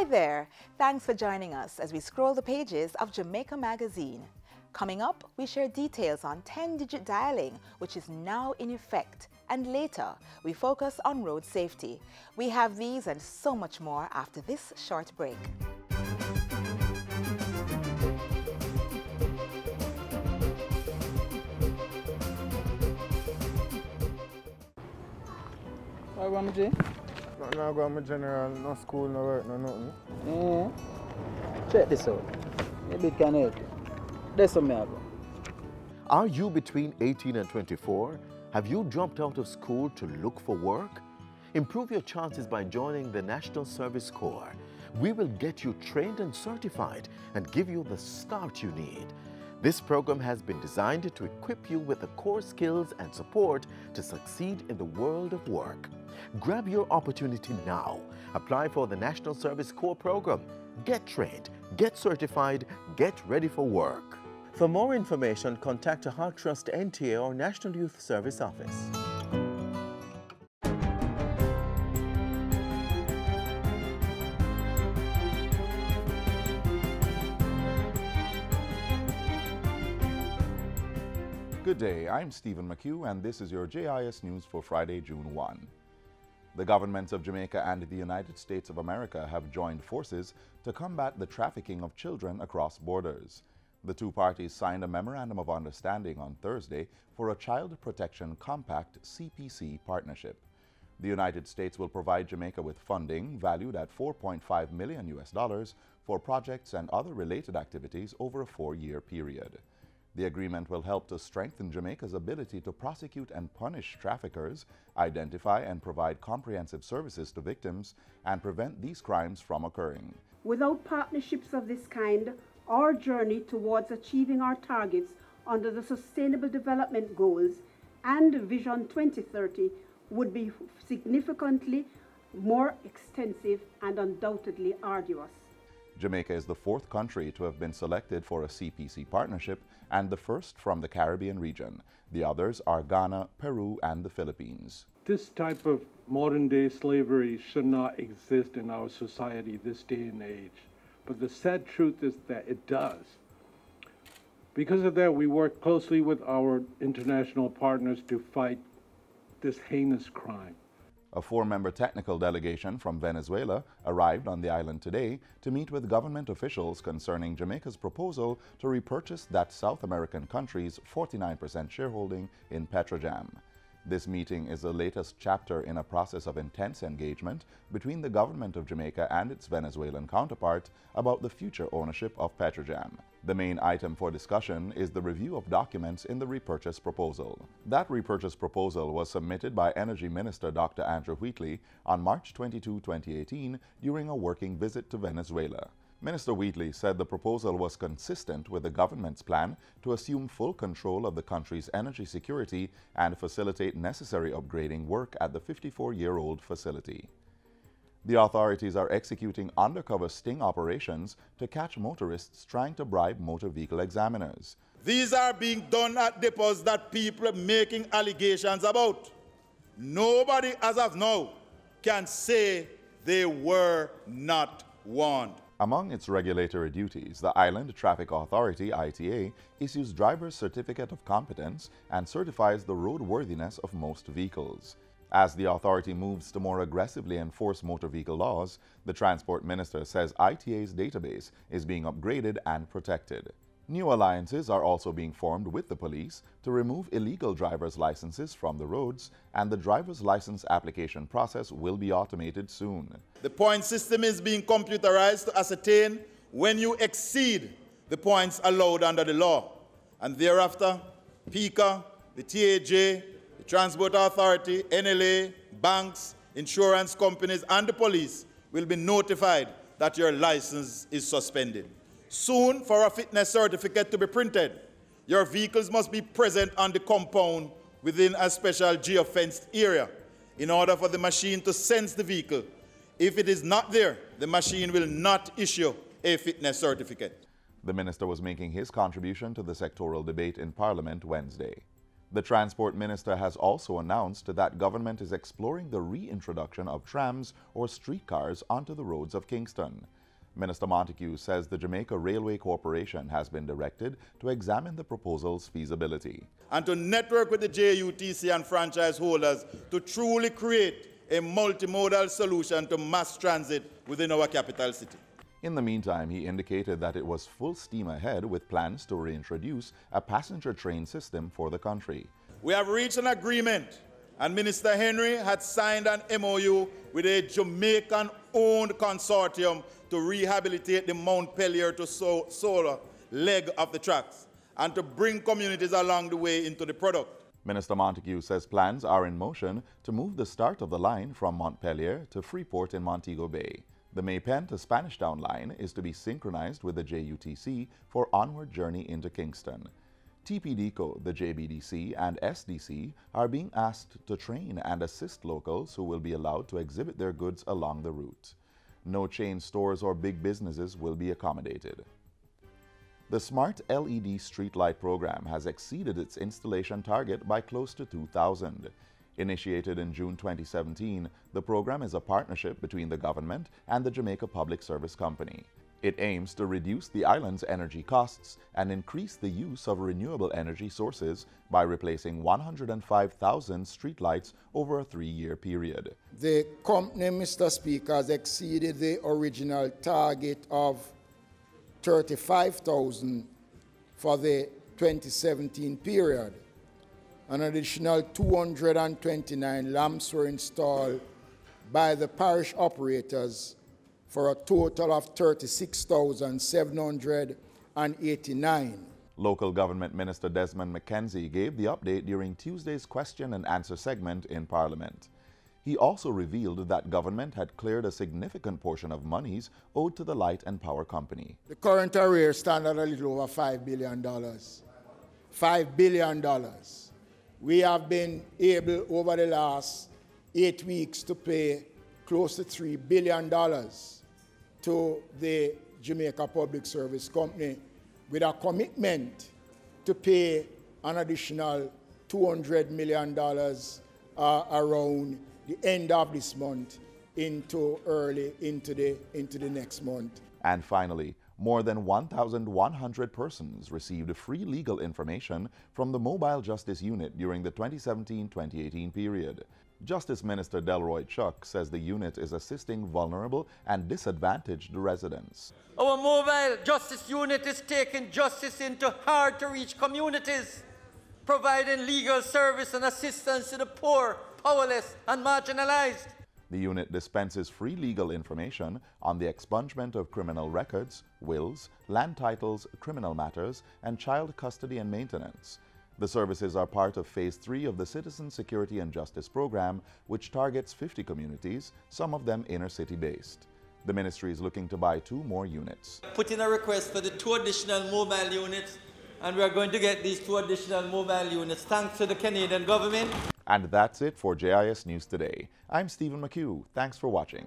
Hi there! Thanks for joining us as we scroll the pages of Jamaica Magazine. Coming up, we share details on 10-digit dialing, which is now in effect. And later, we focus on road safety. We have these and so much more after this short break. What about me, Jay? No go to general, no school, no work, no nothing. Yeah. Check this out. Maybe it can help you. That's what I go. Are you between 18 and 24? Have you dropped out of school to look for work? Improve your chances by joining the National Service Corps. We will get you trained and certified and give you the start you need. This program has been designed to equip you with the core skills and support to succeed in the world of work. Grab your opportunity now. Apply for the National Service Corps program. Get trained, get certified, get ready for work. For more information, contact a Heart Trust NTA or National Youth Service Office. Good day, I'm Stephen McHugh and this is your JIS News for Friday, June 1. The governments of Jamaica and the United States of America have joined forces to combat the trafficking of children across borders. The two parties signed a Memorandum of Understanding on Thursday for a Child Protection Compact CPC partnership. The United States will provide Jamaica with funding valued at $4.5 million for projects and other related activities over a 4-year period. The agreement will help to strengthen Jamaica's ability to prosecute and punish traffickers, identify and provide comprehensive services to victims, and prevent these crimes from occurring. Without partnerships of this kind, our journey towards achieving our targets under the Sustainable Development Goals and Vision 2030 would be significantly more extensive and undoubtedly arduous. Jamaica is the 4th country to have been selected for a CPC partnership and the first from the Caribbean region. The others are Ghana, Peru, and the Philippines. This type of modern-day slavery should not exist in our society this day and age. But the sad truth is that it does. Because of that, we work closely with our international partners to fight this heinous crime. A 4-member technical delegation from Venezuela arrived on the island today to meet with government officials concerning Jamaica's proposal to repurchase that South American country's 49% shareholding in Petrojam. This meeting is the latest chapter in a process of intense engagement between the government of Jamaica and its Venezuelan counterpart about the future ownership of Petrojam. The main item for discussion is the review of documents in the repurchase proposal. That repurchase proposal was submitted by Energy Minister Dr. Andrew Wheatley on March 22, 2018 during a working visit to Venezuela. Minister Wheatley said the proposal was consistent with the government's plan to assume full control of the country's energy security and facilitate necessary upgrading work at the 54-year-old facility. The authorities are executing undercover sting operations to catch motorists trying to bribe motor vehicle examiners. These are being done at depots that people are making allegations about. Nobody as of now can say they were not warned. Among its regulatory duties, the Island Traffic Authority, ITA, issues driver's certificate of competence and certifies the roadworthiness of most vehicles. As the authority moves to more aggressively enforce motor vehicle laws, the Transport Minister says ITA's database is being upgraded and protected. New alliances are also being formed with the police to remove illegal driver's licenses from the roads, and the driver's license application process will be automated soon. The point system is being computerized to ascertain when you exceed the points allowed under the law. And thereafter, PICA, the TAJ, the Transport Authority, NLA, banks, insurance companies, and the police will be notified that your license is suspended. Soon, for a fitness certificate to be printed, your vehicles must be present on the compound within a special geofenced area in order for the machine to sense the vehicle. If it is not there, the machine will not issue a fitness certificate. The minister was making his contribution to the sectoral debate in Parliament Wednesday. The Transport Minister has also announced that government is exploring the reintroduction of trams or streetcars onto the roads of Kingston. Minister Montego says the Jamaica Railway Corporation has been directed to examine the proposal's feasibility. And to network with the JUTC and franchise holders to truly create a multimodal solution to mass transit within our capital city. In the meantime, he indicated that it was full steam ahead with plans to reintroduce a passenger train system for the country. We have reached an agreement, and Minister Henry had signed an MOU with a Jamaican-owned consortium to rehabilitate the Montego to Solar leg of the tracks and to bring communities along the way into the product. Minister Montego says plans are in motion to move the start of the line from Montpelier to Freeport in Montego Bay. The Maypen to Spanish Town line is to be synchronized with the JUTC for onward journey into Kingston. TPDCO, the JBDC, and SDC are being asked to train and assist locals who will be allowed to exhibit their goods along the route. No chain stores or big businesses will be accommodated. The Smart LED Streetlight program has exceeded its installation target by close to 2,000. Initiated in June 2017, the program is a partnership between the government and the Jamaica Public Service Company. It aims to reduce the island's energy costs and increase the use of renewable energy sources by replacing 105,000 streetlights over a 3-year period. The company, Mr. Speaker, has exceeded the original target of 35,000 for the 2017 period. An additional 229 lamps were installed by the parish operators for a total of 36,789. Local Government Minister Desmond McKenzie gave the update during Tuesday's question and answer segment in Parliament. He also revealed that government had cleared a significant portion of monies owed to the Light and Power Company. The current arrears stand at a little over $5 billion. $5 billion. We have been able over the last 8 weeks to pay close to $3 billion to the Jamaica Public Service Company with a commitment to pay an additional $200 million around the end of this month into the next month. And finally, more than 1,100 persons received free legal information from the Mobile Justice Unit during the 2017-2018 period. Justice Minister Delroy Chuck says the unit is assisting vulnerable and disadvantaged residents. Our Mobile Justice Unit is taking justice into hard-to-reach communities, providing legal service and assistance to the poor, powerless, and marginalized. The unit dispenses free legal information on the expungement of criminal records, wills, land titles, criminal matters, and child custody and maintenance. The services are part of Phase 3 of the Citizen Security and Justice Program, which targets 50 communities, some of them inner-city based. The ministry is looking to buy 2 more units. Put in a request for the 2 additional mobile units, and we are going to get these 2 additional mobile units thanks to the Canadian government. And that's it for JIS News Today. I'm Stephen McHugh. Thanks for watching.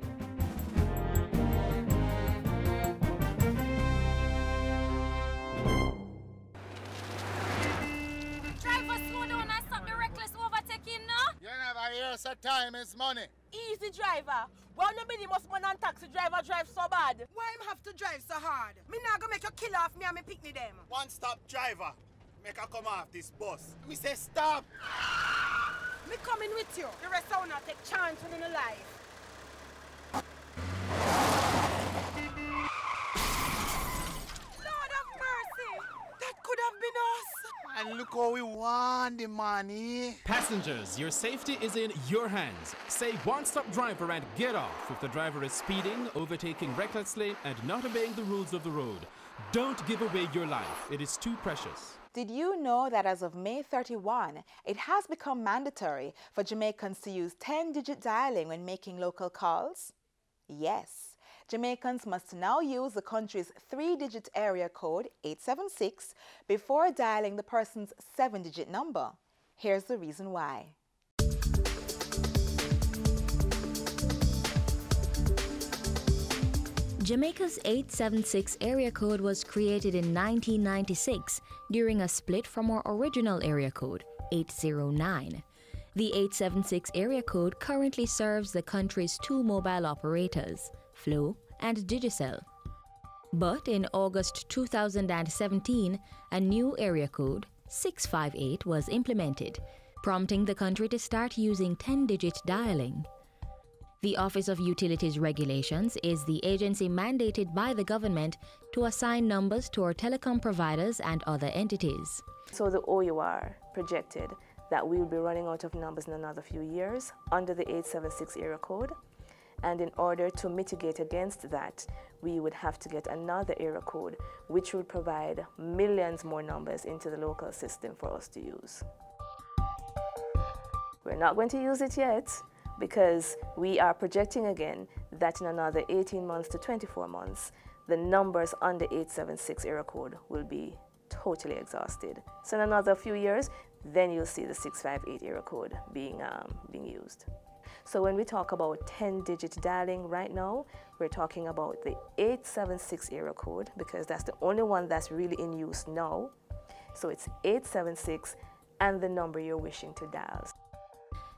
Driver, slow down and stop the reckless overtaking, no? You never hear so time is money. Easy, driver. Well, nobody must man and taxi driver drive so bad. Why him have to drive so hard? Me not gonna make you kill off me and me picnic them. One stop driver. Make her come off this bus. Me say stop. Me coming with you. The rest I will not take chance when in the life. Lord of mercy. That could have been us. And look how we want the money. Passengers, your safety is in your hands. Say one-stop driver and get off if the driver is speeding, overtaking recklessly, and not obeying the rules of the road. Don't give away your life. It is too precious. Did you know that as of May 31, it has become mandatory for Jamaicans to use 10-digit dialing when making local calls? Yes, Jamaicans must now use the country's 3-digit area code 876 before dialing the person's 7-digit number. Here's the reason why. Jamaica's 876 area code was created in 1996 during a split from our original area code, 809. The 876 area code currently serves the country's 2 mobile operators, Flow and Digicel. But in August 2017, a new area code, 658, was implemented, prompting the country to start using 10-digit dialing. The Office of Utilities Regulations is the agency mandated by the government to assign numbers to our telecom providers and other entities. So the OUR projected that we will be running out of numbers in another few years under the 876 area code. And in order to mitigate against that, we would have to get another area code, which will provide millions more numbers into the local system for us to use. We're not going to use it yet because we are projecting again that in another 18 months to 24 months, the numbers under 876 area code will be totally exhausted. So in another few years, then you'll see the 658 area code being used. So when we talk about 10-digit dialing right now, we're talking about the 876 area code because that's the only one that's really in use now. So it's 876 and the number you're wishing to dial.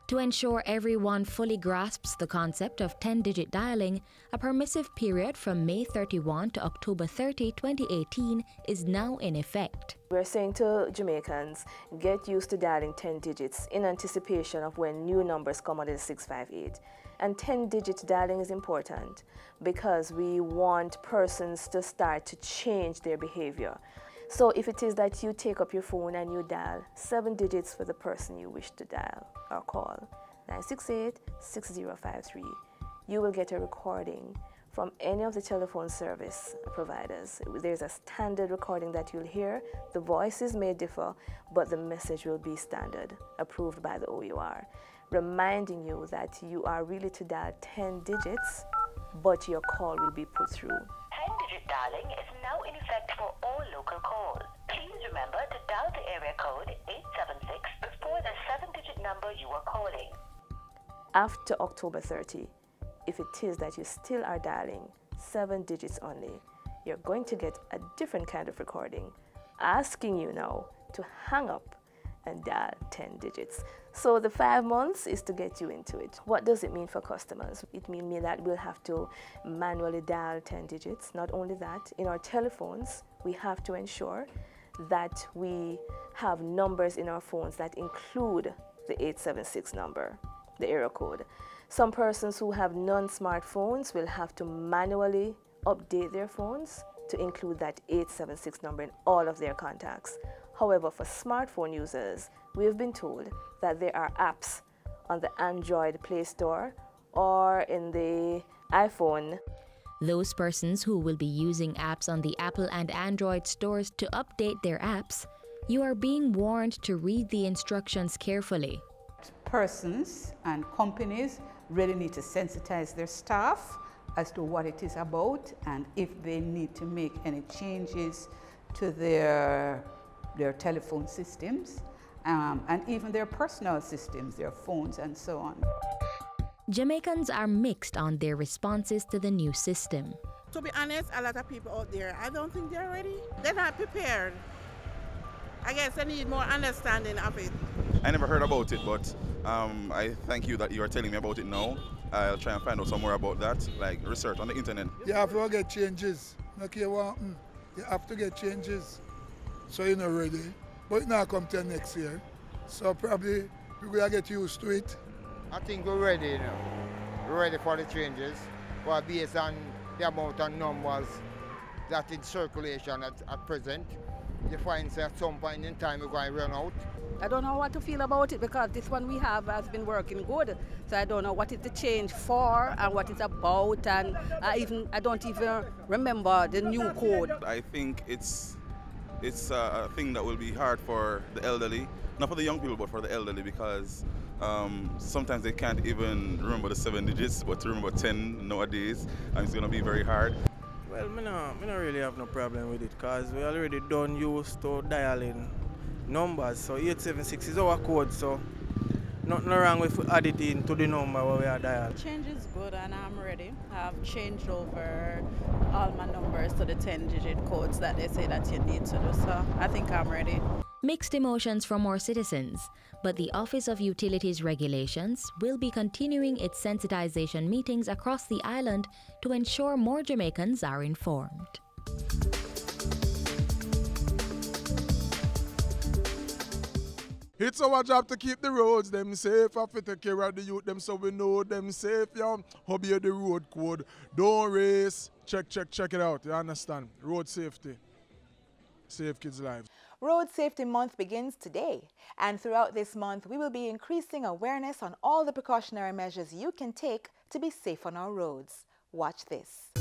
To ensure everyone fully grasps the concept of 10-digit dialing, a permissive period from May 31 to October 30, 2018 is now in effect. We're saying to Jamaicans, get used to dialing 10 digits in anticipation of when new numbers come under the 658. And 10-digit dialing is important because we want persons to start to change their behavior. So if it is that you take up your phone and you dial 7 digits for the person you wish to dial or call, 968-6053, you will get a recording from any of the telephone service providers. There's a standard recording that you'll hear. The voices may differ, but the message will be standard, approved by the OUR, reminding you that you are really to dial 10 digits, but your call will be put through. 10-digit dialing is now in effect for all local calls. Please remember to dial the area code 876 before the 7-digit number you are calling. After October 30, if it is that you still are dialing 7 digits only, you're going to get a different kind of recording asking you now to hang up and dial 10 digits. So the 5 months is to get you into it. What does it mean for customers? It means that we'll have to manually dial 10 digits. Not only that, in our telephones, we have to ensure that we have numbers in our phones that include the 876 number, the area code. Some persons who have non-smartphones will have to manually update their phones to include that 876 number in all of their contacts. However, for smartphone users, we have been told that there are apps on the Android Play Store or in the iPhone. Those persons who will be using apps on the Apple and Android stores to update their apps, you are being warned to read the instructions carefully. Persons and companies really need to sensitize their staff as to what it is about and if they need to make any changes to their telephone systems and even their personal systems, their phones and so on. Jamaicans are mixed on their responses to the new system. To be honest, a lot of people out there, I don't think they're ready. They're not prepared. I guess they need more understanding of it. I never heard about it, but I thank you that you are telling me about it now. I'll try and find out some more about that, like research on the internet. You have to get changes. No care what happen. You have to get changes. So you're not ready. But it now come till next year. So probably we're going to get used to it. I think we're ready, you know. We're ready for the changes. But based on the amount of numbers that in circulation at present, you find that at some point in time we're going to run out. I don't know what to feel about it because this one we have has been working good. So I don't know what is the change for and what it's about, and I don't even remember the new code. I think it's a thing that will be hard for the elderly, not for the young people, but for the elderly, because sometimes they can't even remember the 7 digits, but to remember 10 nowadays, and it's going to be very hard. Well, I don't really have no problem with it because we already done used to dialing numbers, so 876 is our code, so nothing wrong with add it in to the number where we are dialing. Change is good and I'm ready. I've changed over all my numbers to the 10-digit codes that they say that you need to do, so I think I'm ready. Mixed emotions from more citizens, but the Office of Utilities Regulations will be continuing its sensitization meetings across the island to ensure more Jamaicans are informed. It's our job to keep the roads them safe, and to take care of the youth them so we know them safe. Yeah. Obey the road code. Don't race. Check it out. You understand? Road safety. Save kids' lives. Road Safety Month begins today, and throughout this month we will be increasing awareness on all the precautionary measures you can take to be safe on our roads. Watch this.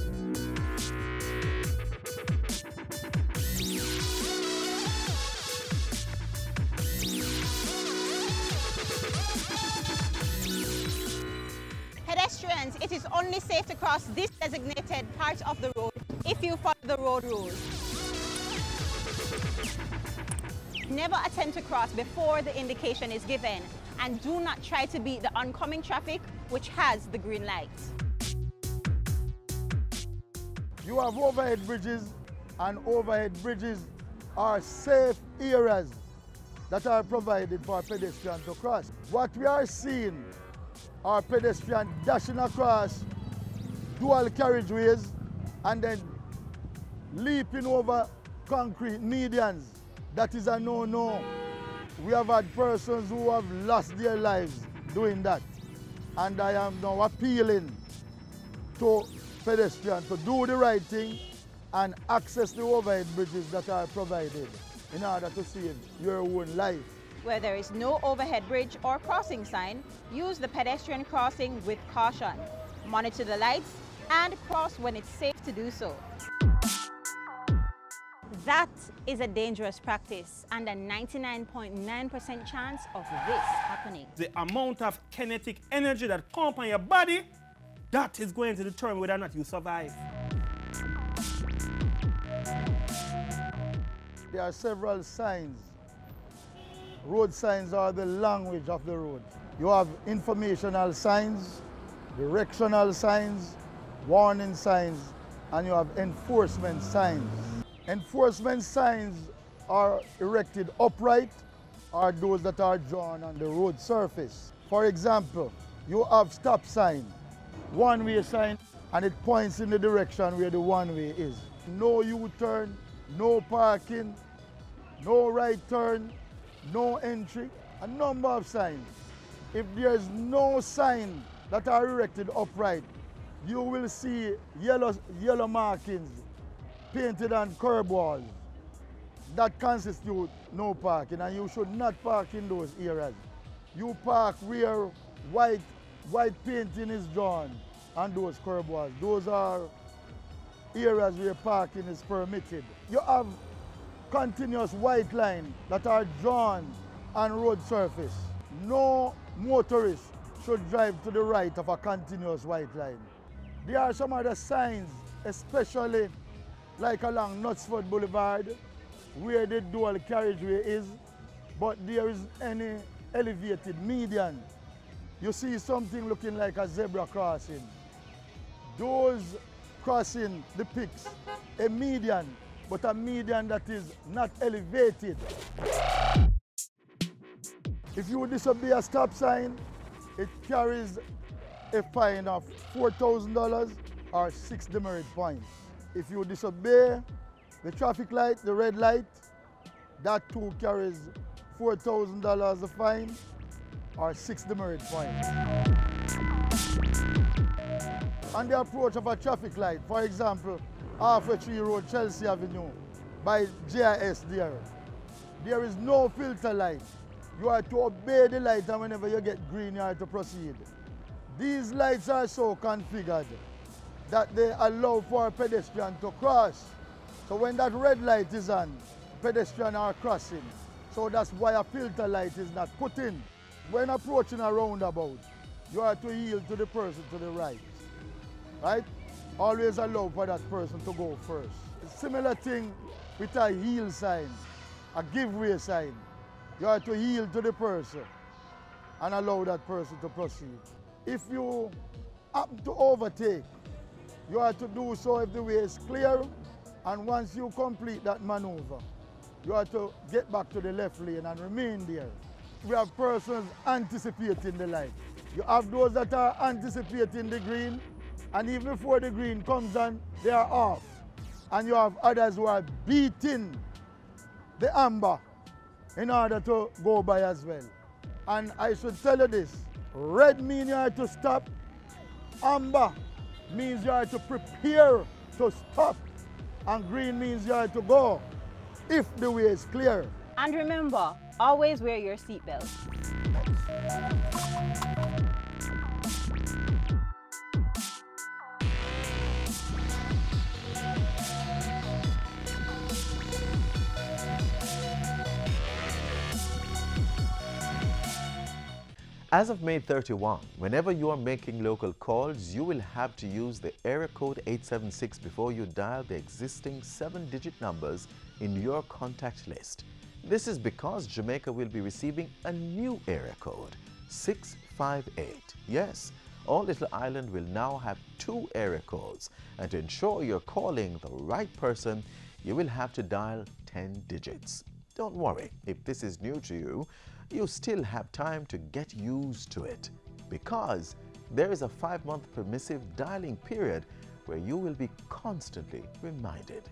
Pedestrians, it is only safe to cross this designated part of the road if you follow the road rules. Never attempt to cross before the indication is given, and do not try to beat the oncoming traffic which has the green light. You have overhead bridges, and overhead bridges are safe areas that are provided for pedestrians to cross. What we are seeing are pedestrians dashing across dual carriageways and then leaping over concrete medians. That is a no-no. We have had persons who have lost their lives doing that. And I am now appealing to pedestrians to do the right thing and access the overhead bridges that are provided in order to save your own life. Where there is no overhead bridge or crossing sign, use the pedestrian crossing with caution. Monitor the lights and cross when it's safe to do so. That is a dangerous practice and a 99.9% chance of this happening. The amount of kinetic energy that comes on your body, that is going to determine whether or not you survive. There are several signs. Road signs are the language of the road. You have informational signs, directional signs, warning signs, and you have enforcement signs. Enforcement signs are erected upright or those that are drawn on the road surface. For example, you have stop sign, one-way sign, and it points in the direction where the one-way is. No U-turn, no parking, no right turn, no entry, a number of signs. If there's no sign that are erected upright, you will see yellow markings painted on curb walls. That constitute no parking, and you should not park in those areas. You park where white painting is drawn on those curb walls. Those are areas where parking is permitted. You have continuous white lines that are drawn on road surface. No motorist should drive to the right of a continuous white line. There are some other signs, especially like along Knutsford Boulevard, where the dual carriageway is, but there is any elevated median. You see something looking like a zebra crossing. Those crossing depicts a median, but a median that is not elevated. If you disobey a stop sign, it carries a fine of $4,000 or 6 demerit points. If you disobey the traffic light, the red light, that too carries $4,000 a fine or 6 demerit points. On the approach of a traffic light, for example, Halfway Tree Road, Chelsea Avenue, by GIS there is no filter light. You are to obey the light, and whenever you get green, you are to proceed. These lights are so configured that they allow for a pedestrian to cross. So when that red light is on, pedestrians are crossing. So that's why a filter light is not put in. When approaching a roundabout, you are to yield to the person to the right. Right? Always allow for that person to go first. A similar thing with a yield sign, a give-way sign. You are to yield to the person and allow that person to proceed. If you happen to overtake, you are to do so if the way is clear, and once you complete that maneuver, you have to get back to the left lane and remain there. We have persons anticipating the light. You have those that are anticipating the green, and even before the green comes on, they are off. And you have others who are beating the amber in order to go by as well. And I should tell you this, red means you have to stop, amber means you have to prepare to stop, and green means you have to go if the way is clear. And remember, always wear your seatbelt. As of May 31, whenever you are making local calls, you will have to use the area code 876 before you dial the existing 7-digit numbers in your contact list. This is because Jamaica will be receiving a new area code, 658. Yes, all Little Island will now have 2 area codes, and to ensure you're calling the right person, you will have to dial 10 digits. Don't worry, if this is new to you, you still have time to get used to it, because there is a 5-month permissive dialing period where you will be constantly reminded.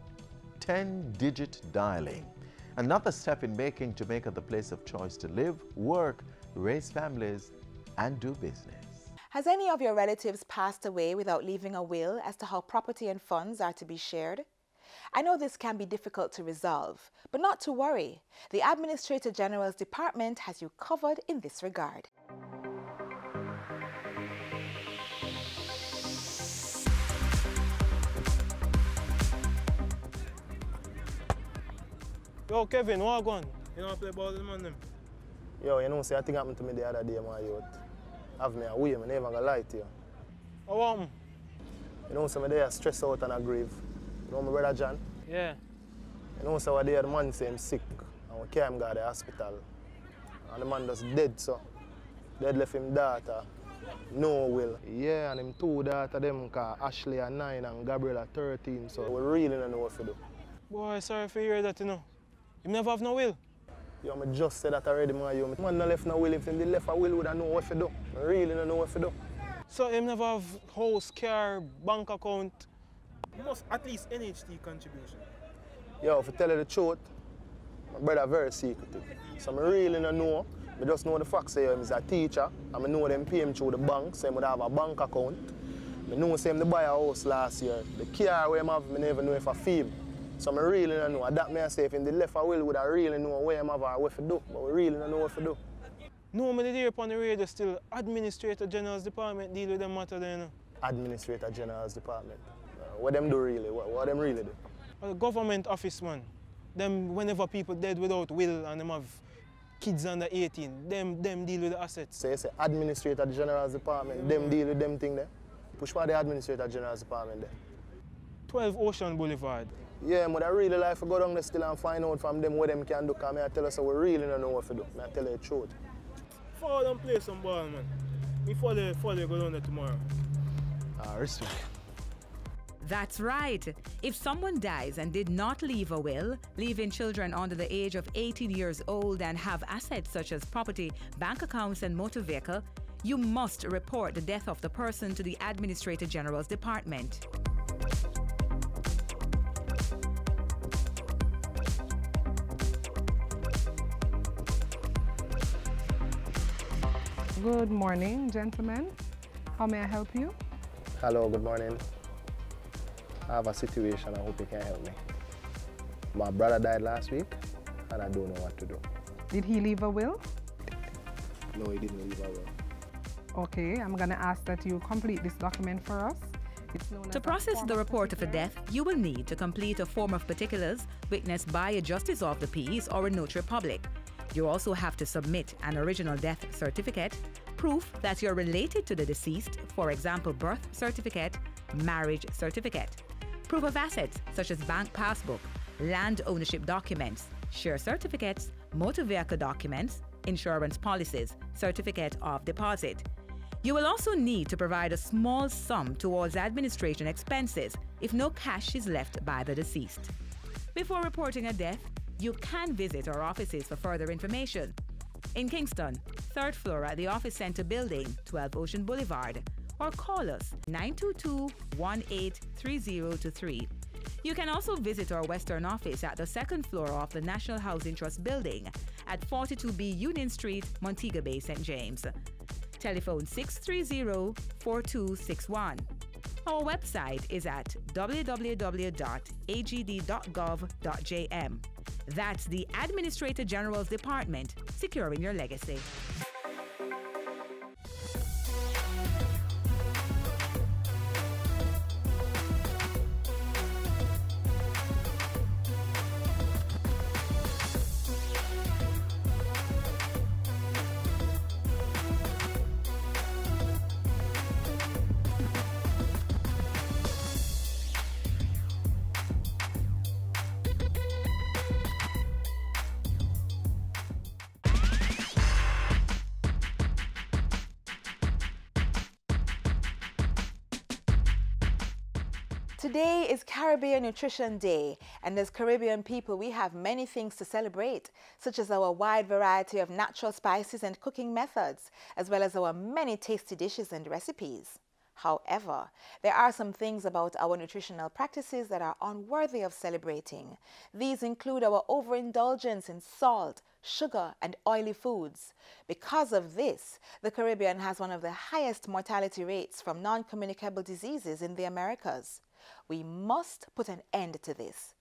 10-digit dialing. Another step in making Jamaica the place of choice to live, work, raise families, and do business. Has any of your relatives passed away without leaving a will as to how property and funds are to be shared? I know this can be difficult to resolve, but not to worry. The Administrator General's Department has you covered in this regard. Yo, Kevin, what going? You know play ball with the man them? Yo, you know, say I think happened to me the other day, my youth. Have me away, I never gonna lie to you. What happened? You know, some of them are stressed out and aggrieved. You know my brother John? Yeah. You know, so the man say him sick, and we carry him to the hospital. And the man just dead, so. Dead left him daughter, no will. Yeah, and him 2 daughters, them called Ashley at 9 and Gabriel at 13, so we really don't know what to do. Boy, sorry for hearing that, you know. You never have no will? Yo, I just said that already, man. Yo, man no left no will. If he left a will, would I know what to do. I really don't know what to do. So him never have house, car, bank account? You must at least NHT contribution. Yo, if I tell you the truth, my brother very secretive. So I really don't know. I just know the facts. Say he's a teacher, and I know them pay him through the bank, so he would have a bank account. I know him to buy a house last year. The car where I have, I never know if I fee him. So I really don't know. That may I say if in the left a will, would I really know where I have or what to do. But we really don't know what to do. No, I did hear upon the radio still Administrator General's Department deal with them matter there, you know. Administrator General's Department. What them do really? What them really do? The government office, man. Them, whenever people dead without will and them have kids under 18, them deal with the assets. So you say Administrator General's Department, them deal with them thing there? Push for the Administrator General's Department there. 12 Ocean Boulevard. Yeah, but I really like to go down there still and find out from them what them can do, because I tell us so we really don't know what to do. I tell you the truth. Follow them play some ball, man. Before they go down there tomorrow. Respect. That's right. If someone dies and did not leave a will, leaving children under the age of 18 years old and have assets such as property, bank accounts and motor vehicle, you must report the death of the person to the Administrator General's Department. Good morning, gentlemen. How may I help you? Hello, good morning. I have a situation, I hope you can help me. My brother died last week, and I don't know what to do. Did he leave a will? No, he didn't leave a will. Okay, I'm going to ask that you complete this document for us. To process the report of a death, you will need to complete a form of particulars witnessed by a justice of the peace or a notary public. You also have to submit an original death certificate, proof that you're related to the deceased, for example, birth certificate, marriage certificate, proof of assets such as bank passbook, land ownership documents, share certificates, motor vehicle documents, insurance policies, certificate of deposit. You will also need to provide a small sum towards administration expenses if no cash is left by the deceased. Before reporting a death, You can visit our offices for further information. In Kingston, 3rd floor at the Office Centre Building, 12 Ocean Boulevard, or call us 922-183023. You can also visit our Western office at the 2nd floor of the National Housing Trust Building at 42B Union Street, Montego Bay, St. James. Telephone 630-4261. Our website is at www.agd.gov.jm. That's the Administrator General's Department, securing your legacy. Today is Caribbean Nutrition Day, and as Caribbean people, we have many things to celebrate, such as our wide variety of natural spices and cooking methods, as well as our many tasty dishes and recipes. However, there are some things about our nutritional practices that are unworthy of celebrating. These include our overindulgence in salt, sugar, and oily foods. Because of this, the Caribbean has one of the highest mortality rates from non-communicable diseases in the Americas. We must put an end to this.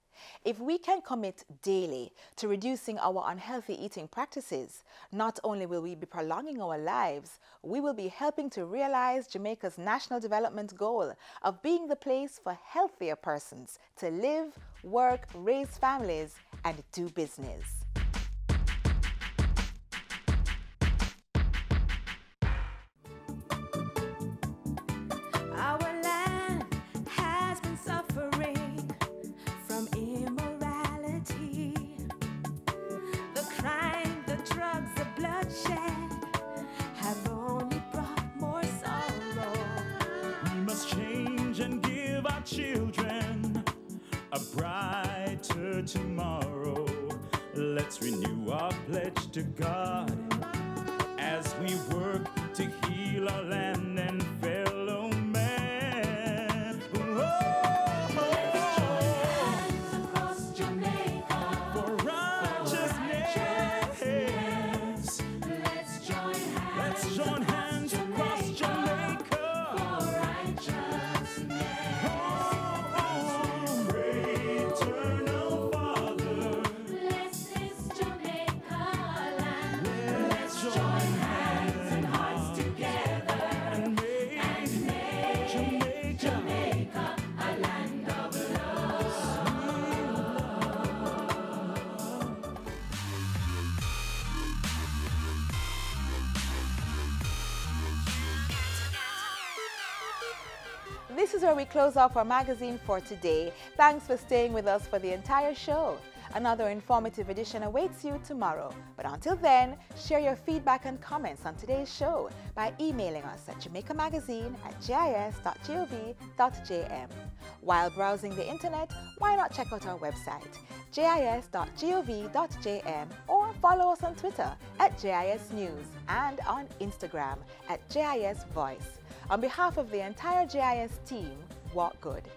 If we can commit daily to reducing our unhealthy eating practices, not only will we be prolonging our lives, we will be helping to realize Jamaica's national development goal of being the place for healthier persons to live, work, raise families, and do business. Children, a brighter tomorrow. Let's renew our pledge to God as we work to heal our land and fellow man. Let's join hands across Jamaica for righteousness. Let's join hands across Jamaica for righteousness. This is where we close off our magazine for today. Thanks for staying with us for the entire show. Another informative edition awaits you tomorrow. But until then, share your feedback and comments on today's show by emailing us at jamaicamagazine@gis.gov.jm. While browsing the internet, why not check out our website, jis.gov.jm, or follow us on Twitter at JIS News and on Instagram at JIS Voice. On behalf of the entire JIS team, walk good.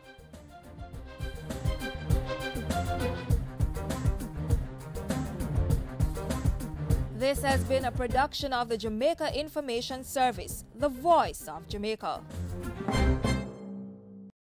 This has been a production of the Jamaica Information Service, the voice of Jamaica.